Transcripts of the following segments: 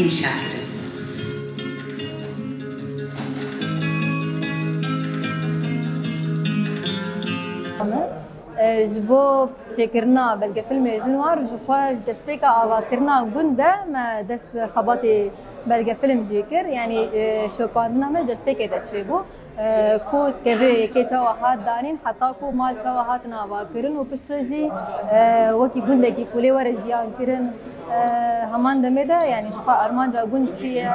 inşa kirin. جبو چکرنا بلکه فیلم جنوار جوخوا دستپیک آواکرنا گنده ما دست خباتی بلکه فیلم جیکر یعنی شوکاندنا ما دستپیک داشته بو کو کبه که چوا هات دانین حتی کو مال چوا هات ناواکرن و پشتجی وکی گنده کی کولی ورزیان کرن همان دمه ده یعنی شفا ارمان جا گند چیه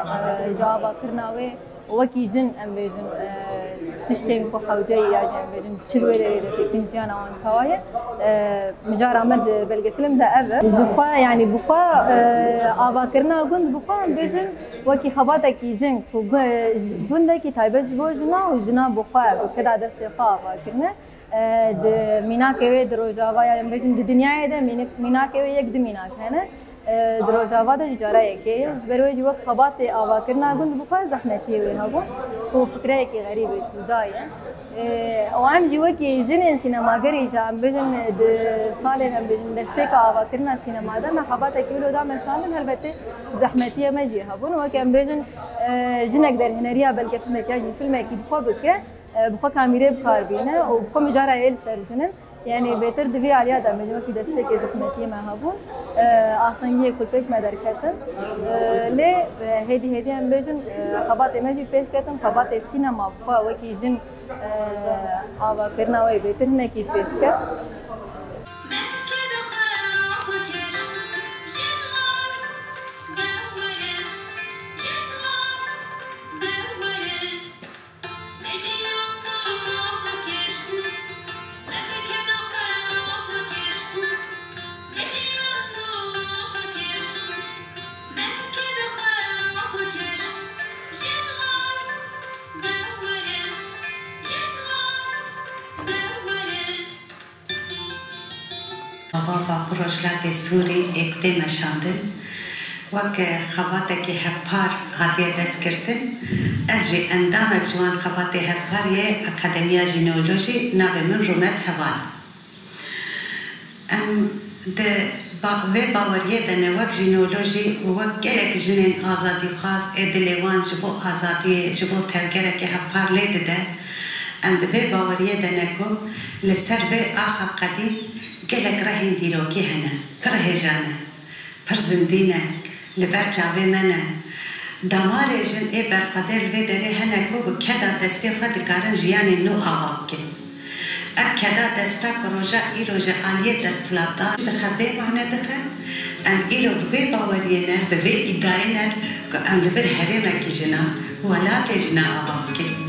جوابا کرناوی وكي جن ام بيجن تشتين كو حوجي يا جن بيجن تشلوي لي تنجانا وان كوايا مجارا مد بلقى فيلم ده ابا بخوا يعني بخوا افاكرنا قند بخوا بيجن وكي خباتك جن كو قندك تايبج بوجنا وجنا بخوا كذا دست افاكرنا د مینا کوي دروجاوا یا بيجن د دنیا ده مینا کوي یک د مینا کنه دروجاوا د جاره کې بروي جو خبات اوا کرنا غند بخار زحمتي وي هغه او فکره کې غریب جدای او عم جو کې جن سينماګري جام بيجن د صالح هم بيجن دسپیک اوا کرنا سينما ده ما خبات کې له دا مشامل البته زحمتي ما جي هبون وكان بيجن جنك در هنريا بلکه فيلم کې بخو بکه بخو کامیره بخار بینه و بخو مجاره ایل سرجنن يعني بهتر دوی علیا دا مجموعه کی دسته کی زحمتی ما هبون اصلا کل پیش ما در کردن لی هدی هم بجن خبات ماجی پیش کردن خبات سینما بخوا وکی جن آوا کرنا وی بهتر نکی پیش کرد بابا کروشلات سوری اکتی مشاندن وک خباتك هپار هاتي دست کردن اجي اندام جوان خباتي هپار يه اکادمیا جینولوژی ناو من رومت هوان ام ده باوی باوریه دنه وک جینولوژی وک گلک جنین آزادی خواست ادلیوان جبو آزادی جبو ترگره که هپار لیده ده ام ده باوریه دنه کو لسر به آخا قدیم گلک رهین دیروکی هنه پر هجانه پر زندینه لبر جاوی منه دماره جن ای برخدر و داره هنه کو بو کدا دستی خود کارن جیانی نو آغاب کن اب کدا دستا کروژا ای روژا آلیه دستلاتار دخه بی معنی دخه ام ای رو بی باوریه نه بی ادعای نه که ام لبر حرمه کی جنا ولات جنا آغاب کن